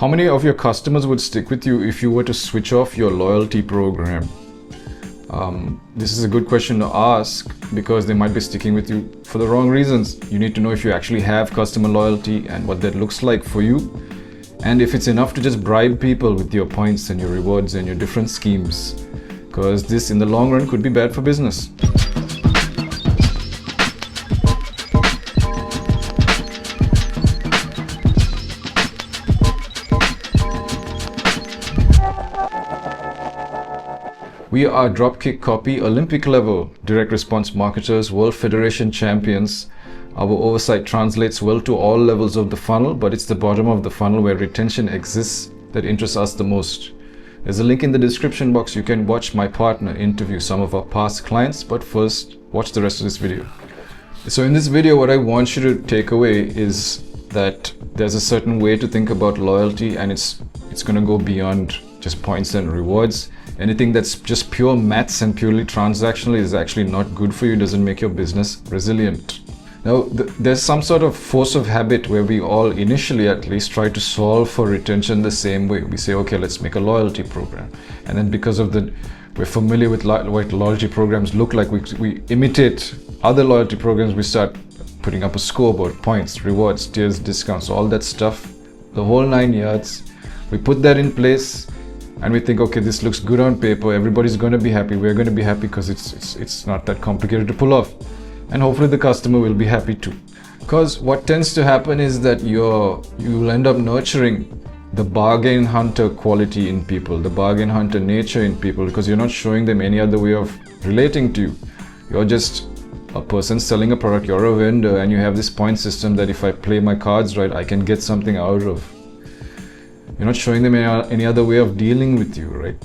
How many of your customers would stick with you if you were to switch off your loyalty program? This is a good question to ask because they might be sticking with you for the wrong reasons. You need to know if you actually have customer loyalty and what that looks like for you, and if it's enough to just bribe people with your points and your rewards and your different schemes, because this in the long run could be bad for business. We are Dropkick Copy, Olympic level, direct response marketers, World Federation champions. Our oversight translates well to all levels of the funnel, but it's the bottom of the funnel where retention exists that interests us the most. There's a link in the description box. You can watch my partner interview some of our past clients, but first, watch the rest of this video. So in this video, what I want you to take away is that there's a certain way to think about loyalty, and it's going to go beyond just points and rewards. Anything that's just pure maths and purely transactional is actually not good for you, doesn't make your business resilient. Now, there's some sort of force of habit where we all initially at least try to solve for retention the same way. We say, okay, let's make a loyalty program. And then because of we're familiar with what loyalty programs look like, we imitate other loyalty programs. We start putting up a scoreboard, points, rewards, tiers, discounts, all that stuff, the whole 9 yards. We put that in place. And we think, okay, this looks good on paper. Everybody's going to be happy. We're going to be happy because it's not that complicated to pull off. And hopefully the customer will be happy too. Because what tends to happen is that you'll end up nurturing the bargain hunter quality in people, the bargain hunter nature in people, because you're not showing them any other way of relating to you. You're just a person selling a product. You're a vendor, and you have this point system that if I play my cards right, I can get something out of. You're not showing them any other way of dealing with you, right?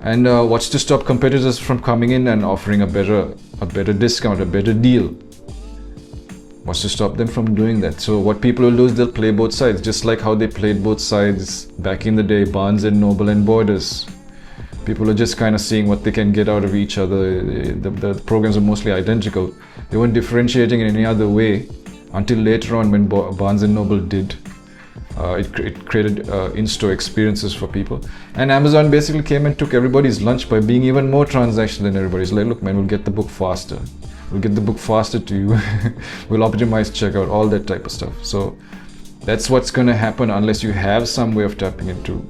And what's to stop competitors from coming in and offering a better discount, a better deal? What's to stop them from doing that? So what people will do is they'll play both sides, just like how they played both sides back in the day, Barnes and Noble and Borders. People are just kind of seeing what they can get out of each other. The programs are mostly identical. They weren't differentiating in any other way until later on when Barnes and Noble did. It created in-store experiences for people, and Amazon basically came and took everybody's lunch by being even more transactional than everybody's. Like, look man, we'll get the book faster, to you. We'll optimize checkout, all that type of stuff. So that's what's going to happen unless you have some way of tapping into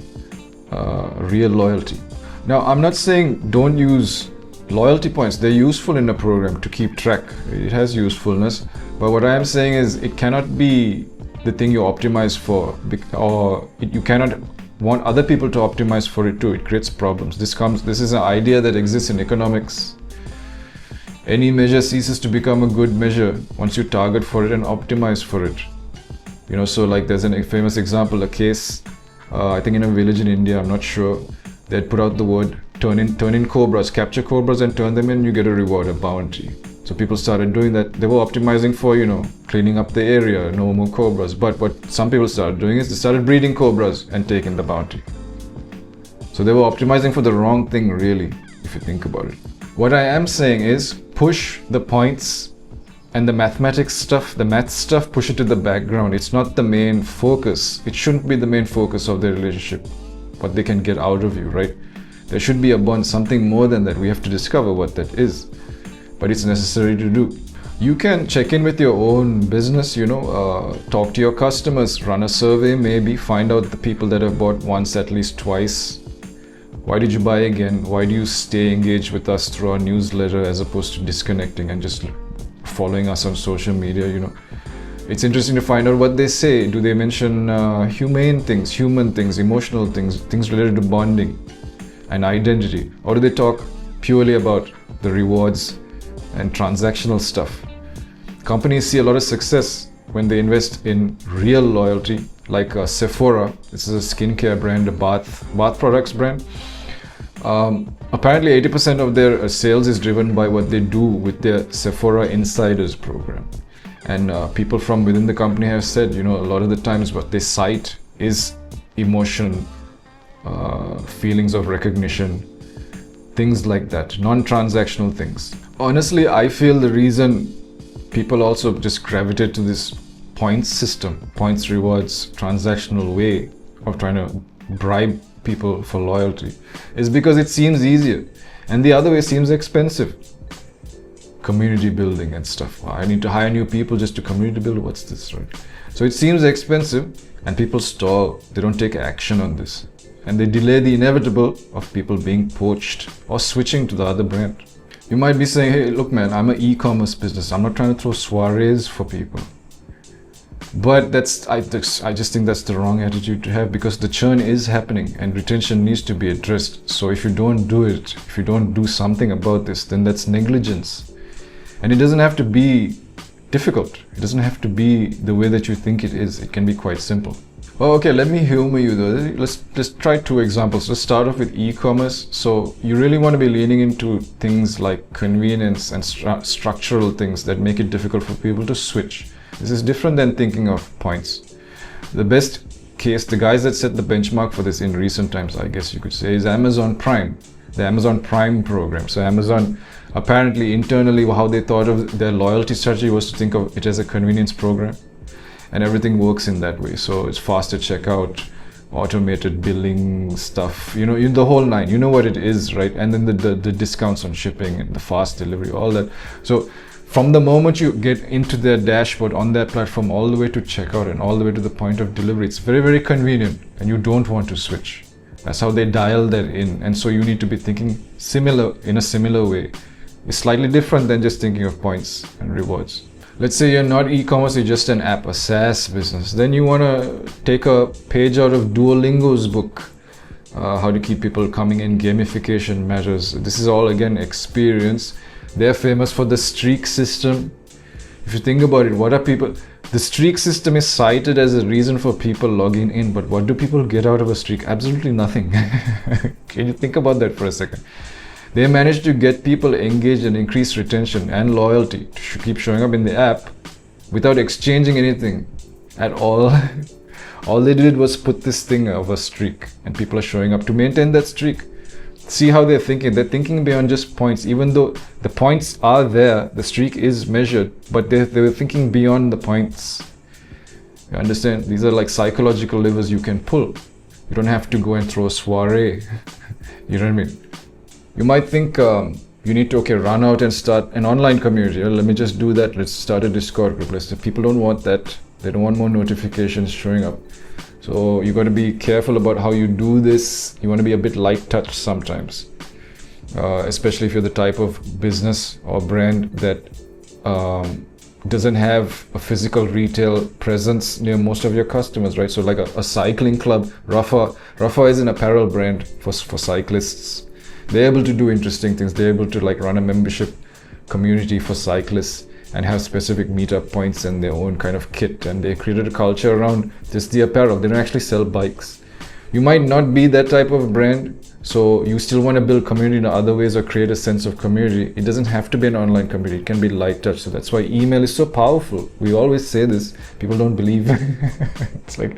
real loyalty. Now, I'm not saying don't use loyalty points. They're useful in a program to keep track. It has usefulness, but what I am saying is it cannot be the thing you optimize for, or you cannot want other people to optimize for it too. It creates problems. This is an idea that exists in economics. Any measure ceases to become a good measure once you target for it and optimize for it. So like there's a famous example, a case, I think in a village in India, I'm not sure, they'd put out the word turn in cobras, capture cobras and turn them in, you get a reward, a bounty. So people started doing that. They were optimizing for, cleaning up the area, no more cobras. But what some people started doing is they started breeding cobras and taking the bounty. So they were optimizing for the wrong thing, really, if you think about it. What I am saying is push the points and the mathematics stuff, the math stuff, push it to the background. It's not the main focus. It shouldn't be the main focus of the relationship, what they can get out of you, right? There should be a bond, something more than that. We have to discover what that is. But it's necessary to do. You can check in with your own business, talk to your customers, run a survey, maybe find out the people that have bought once, at least twice. Why did you buy again? Why do you stay engaged with us through our newsletter as opposed to disconnecting and just following us on social media? It's interesting to find out what they say. Do they mention humane things, human things, emotional things, things related to bonding and identity? Or do they talk purely about the rewards and transactional stuff? Companies see a lot of success when they invest in real loyalty, like Sephora. This is a skincare brand, a bath products brand. Apparently 80% of their sales is driven by what they do with their Sephora Insiders program. And people from within the company have said, a lot of the times what they cite is emotion, feelings of recognition, things like that, non-transactional things. Honestly, I feel the reason people also just gravitate to this points system, points, rewards, transactional way of trying to bribe people for loyalty is because it seems easier, and the other way seems expensive. Community building and stuff. I need to hire new people just to community build. What's this, right? So it seems expensive, and people stall. They don't take action on this, and they delay the inevitable of people being poached or switching to the other brand. You might be saying, hey, look, man, I'm an e-commerce business. I'm not trying to throw soirees for people. But I just think that's the wrong attitude to have, because the churn is happening and retention needs to be addressed. So if you don't do it, if you don't do something about this, then that's negligence. And it doesn't have to be difficult. It doesn't have to be the way that you think it is. It can be quite simple. Oh, okay, let me humor you though. Let's try two examples. Let's start off with e-commerce. So you really want to be leaning into things like convenience and structural things that make it difficult for people to switch. This is different than thinking of points. The best case, the guys that set the benchmark for this in recent times, I guess you could say, is Amazon Prime, the Amazon Prime program. So Amazon, apparently internally, how they thought of their loyalty strategy was to think of it as a convenience program, and everything works in that way. So it's faster checkout, automated billing stuff, you know, the whole nine, you know what it is, right? And then the discounts on shipping and the fast delivery, all that. So from the moment you get into their dashboard on their platform, all the way to checkout and all the way to the point of delivery, it's very, very convenient, and you don't want to switch. That's how they dial that in. And so you need to be thinking in a similar way. It's slightly different than just thinking of points and rewards. Let's say you're not e-commerce, you're just an app, a SaaS business. Then you want to take a page out of Duolingo's book, how to keep people coming in, gamification matters. This is all, again, experience. They're famous for the streak system. If you think about it, what are people... The streak system is cited as a reason for people logging in, but what do people get out of a streak? Absolutely nothing. Can you think about that for a second? They managed to get people engaged and increase retention and loyalty to keep showing up in the app without exchanging anything at all. All they did was put this thing of a streak, and people are showing up to maintain that streak. See how they're thinking. They're thinking beyond just points. Even though the points are there, the streak is measured, but they were thinking beyond the points. You understand? These are like psychological levers you can pull. You don't have to go and throw a soiree. You know what I mean? You might think you need to, run out and start an online community. Let me just do that. Let's start a Discord group. People don't want that. They don't want more notifications showing up. So you got to be careful about how you do this. You want to be a bit light touch sometimes, especially if you're the type of business or brand that doesn't have a physical retail presence near most of your customers, right? So like a cycling club, Rafa is an apparel brand for cyclists. They're able to do interesting things. They're able to like run a membership community for cyclists and have specific meetup points and their own kind of kit, and they created a culture around just the apparel. They don't actually sell bikes. You might not be that type of brand, so you still want to build community in other ways or create a sense of community. It doesn't have to be an online community. It can be light touch. So that's why email is so powerful. We always say this. People don't believe. It's like,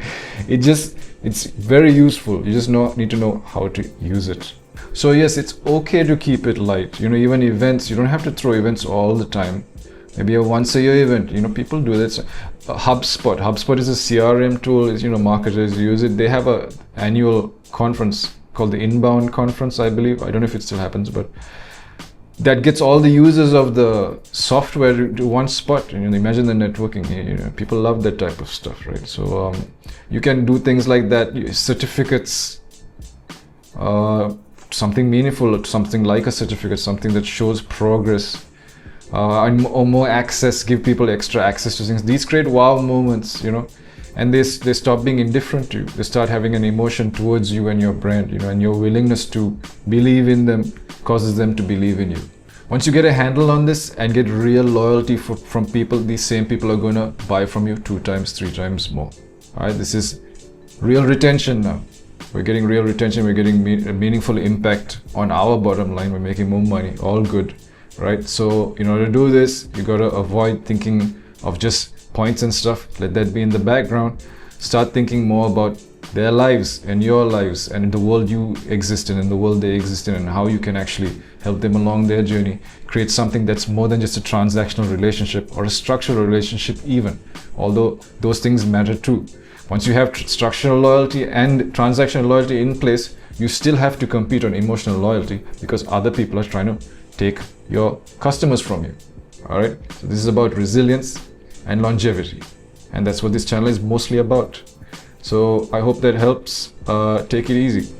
it's very useful. You just need to know how to use it. So yes, it's okay to keep it light. You know, even events, you don't have to throw events all the time. Maybe a once a year event, you know, people do that. HubSpot is a CRM tool, marketers use it. They have a annual conference called the Inbound Conference, I believe. I don't know if it still happens, but that gets all the users of the software to one spot. Imagine the networking, people love that type of stuff, right? So you can do things like that, certificates, something meaningful, something like a certificate, something that shows progress. Or more access, give people extra access to things. These create wow moments, and they stop being indifferent to you. They start having an emotion towards you and your brand, and your willingness to believe in them causes them to believe in you. Once you get a handle on this and get real loyalty from people, these same people are going to buy from you 2 times, 3 times more. All right, this is real retention now. We're getting real retention. We're getting a meaningful impact on our bottom line. We're making more money. All good. Right? So in order to do this, you got to avoid thinking of just points and stuff. Let that be in the background. Start thinking more about their lives and your lives and the world you exist in and the world they exist in, and how you can actually help them along their journey. Create something that's more than just a transactional relationship or a structural relationship even, although those things matter too. Once you have structural loyalty and transactional loyalty in place, you still have to compete on emotional loyalty because other people are trying to take your customers from you. All right, so this is about resilience and longevity, and that's what this channel is mostly about. So I hope that helps. Take it easy.